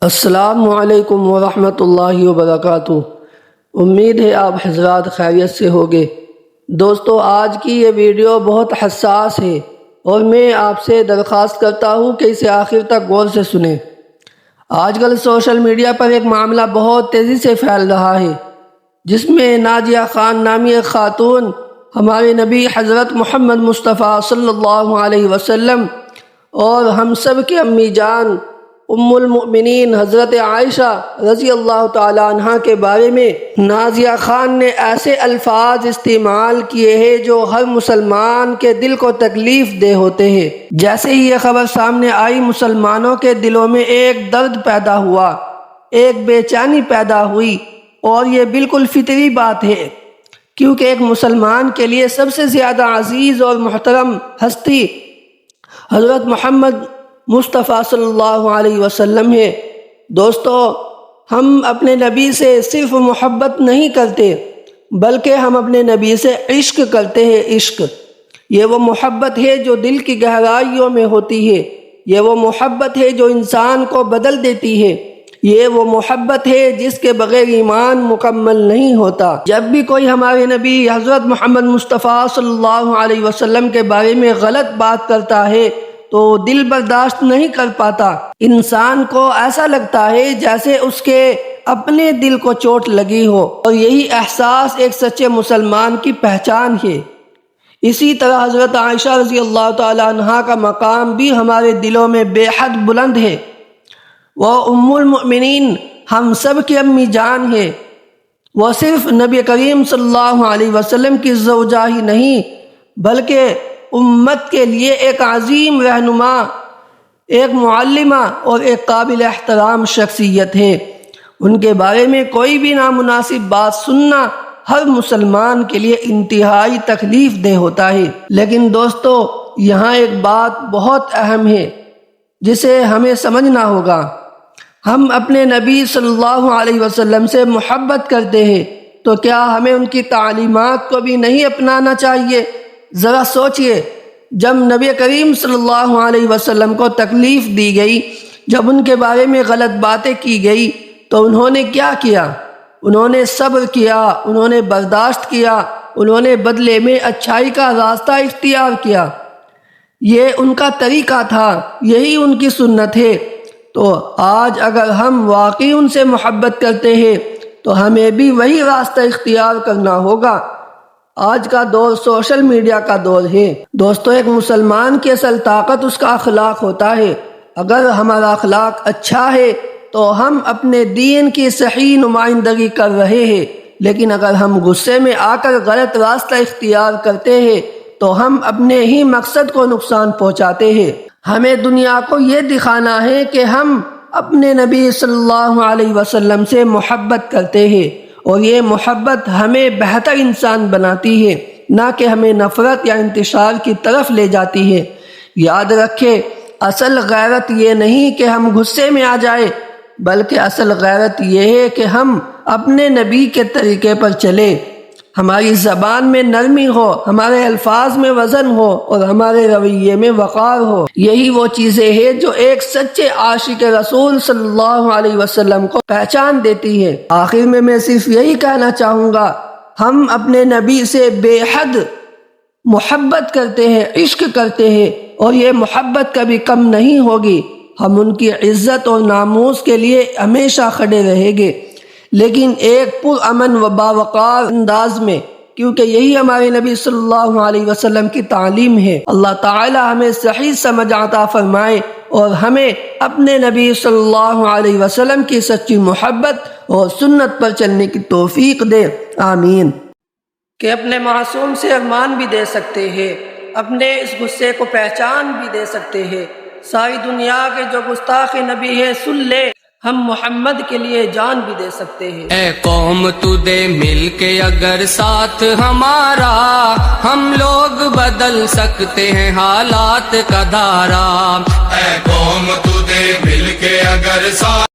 السلام علیکم ورحمۃ اللہ وبرکاتہ۔ امید ہے آپ حضرات خیریت سے ہوگے۔ دوستو، آج کی یہ ویڈیو بہت حساس ہے اور میں آپ سے درخواست کرتا ہوں کہ اسے آخر تک غور سے سنیں۔ آج کل سوشل میڈیا پر ایک معاملہ بہت تیزی سے پھیل رہا ہے، جس میں نازیہ خان نامی ایک خاتون ہمارے نبی حضرت محمد مصطفیٰ صلی اللہ علیہ وسلم اور ہم سب کی امی جان ام المؤمنین حضرت عائشہ رضی اللہ تعالی عنہ کے بارے میں نازیہ خان نے ایسے الفاظ استعمال کیے ہیں جو ہر مسلمان کے دل کو تکلیف دہ ہوتے ہیں۔ جیسے ہی یہ خبر سامنے آئی، مسلمانوں کے دلوں میں ایک درد پیدا ہوا، ایک بے چینی پیدا ہوئی، اور یہ بالکل فطری بات ہے، کیونکہ ایک مسلمان کے لیے سب سے زیادہ عزیز اور محترم ہستی حضرت محمد مصطفیٰ صلی اللہ علیہ وسلم ہے۔ دوستو، ہم اپنے نبی سے صرف محبت نہیں کرتے، بلکہ ہم اپنے نبی سے عشق کرتے ہیں۔ عشق یہ وہ محبت ہے جو دل کی گہرائیوں میں ہوتی ہے، یہ وہ محبت ہے جو انسان کو بدل دیتی ہے، یہ وہ محبت ہے جس کے بغیر ایمان مکمل نہیں ہوتا۔ جب بھی کوئی ہمارے نبی حضرت محمد مصطفیٰ صلی اللہ علیہ وسلم کے بارے میں غلط بات کرتا ہے تو دل برداشت نہیں کر پاتا۔ انسان کو ایسا لگتا ہے جیسے اس کے اپنے دل کو چوٹ لگی ہو، اور یہی احساس ایک سچے مسلمان کی پہچان ہے۔ اسی طرح حضرت عائشہ رضی اللہ تعالی عنہ کا مقام بھی ہمارے دلوں میں بے حد بلند ہے۔ وہ ام المؤمنین ہم سب کی امی جان ہے۔ وہ صرف نبی کریم صلی اللہ علیہ وسلم کی زوجہ ہی نہیں، بلکہ امت کے لیے ایک عظیم رہنما، ایک معلمہ اور ایک قابل احترام شخصیت ہے۔ ان کے بارے میں کوئی بھی نامناسب بات سننا ہر مسلمان کے لیے انتہائی تکلیف دہ ہوتا ہے۔ لیکن دوستو، یہاں ایک بات بہت اہم ہے جسے ہمیں سمجھنا ہوگا۔ ہم اپنے نبی صلی اللہ علیہ وسلم سے محبت کرتے ہیں، تو کیا ہمیں ان کی تعلیمات کو بھی نہیں اپنانا چاہیے؟ ذرا سوچئے، جب نبی کریم صلی اللہ علیہ وسلم کو تکلیف دی گئی، جب ان کے بارے میں غلط باتیں کی گئی، تو انہوں نے کیا کیا؟ انہوں نے صبر کیا، انہوں نے برداشت کیا، انہوں نے بدلے میں اچھائی کا راستہ اختیار کیا۔ یہ ان کا طریقہ تھا، یہی ان کی سنت ہے۔ تو آج اگر ہم واقعی ان سے محبت کرتے ہیں تو ہمیں بھی وہی راستہ اختیار کرنا ہوگا۔ آج کا دور سوشل میڈیا کا دور ہے۔ دوستو، ایک مسلمان کی اصل طاقت اس کا اخلاق ہوتا ہے۔ اگر ہمارا اخلاق اچھا ہے تو ہم اپنے دین کی صحیح نمائندگی کر رہے ہیں، لیکن اگر ہم غصے میں آ کر غلط راستہ اختیار کرتے ہیں تو ہم اپنے ہی مقصد کو نقصان پہنچاتے ہیں۔ ہمیں دنیا کو یہ دکھانا ہے کہ ہم اپنے نبی صلی اللہ علیہ وسلم سے محبت کرتے ہیں، اور یہ محبت ہمیں بہتر انسان بناتی ہے، نہ کہ ہمیں نفرت یا انتشار کی طرف لے جاتی ہے۔ یاد رکھیں، اصل غیرت یہ نہیں کہ ہم غصے میں آ جائیں، بلکہ اصل غیرت یہ ہے کہ ہم اپنے نبی کے طریقے پر چلیں، ہماری زبان میں نرمی ہو، ہمارے الفاظ میں وزن ہو، اور ہمارے رویے میں وقار ہو۔ یہی وہ چیزیں ہیں جو ایک سچے عاشق رسول صلی اللہ علیہ وسلم کو پہچان دیتی ہے۔ آخر میں صرف یہی کہنا چاہوں گا، ہم اپنے نبی سے بے حد محبت کرتے ہیں، عشق کرتے ہیں، اور یہ محبت کبھی کم نہیں ہوگی۔ ہم ان کی عزت اور ناموس کے لیے ہمیشہ کھڑے رہیں گے، لیکن ایک پرامن و باوقار انداز میں، کیونکہ یہی ہمارے نبی صلی اللہ علیہ وسلم کی تعلیم ہے۔ اللہ تعالی ہمیں صحیح سمجھ عطا فرمائے اور ہمیں اپنے نبی صلی اللہ علیہ وسلم کی سچی محبت اور سنت پر چلنے کی توفیق دے، آمین۔ کہ اپنے معصوم سے ارمان بھی دے سکتے ہیں، اپنے اس غصے کو پہچان بھی دے سکتے ہیں۔ ساری دنیا کے جو گستاخ نبی ہے سن لے، ہم محمد کے لیے جان بھی دے سکتے ہیں۔ اے قوم تو دے مل کے اگر ساتھ ہمارا، ہم لوگ بدل سکتے ہیں حالات کا دھارا۔ اے قوم تو دے مل کے اگر ساتھ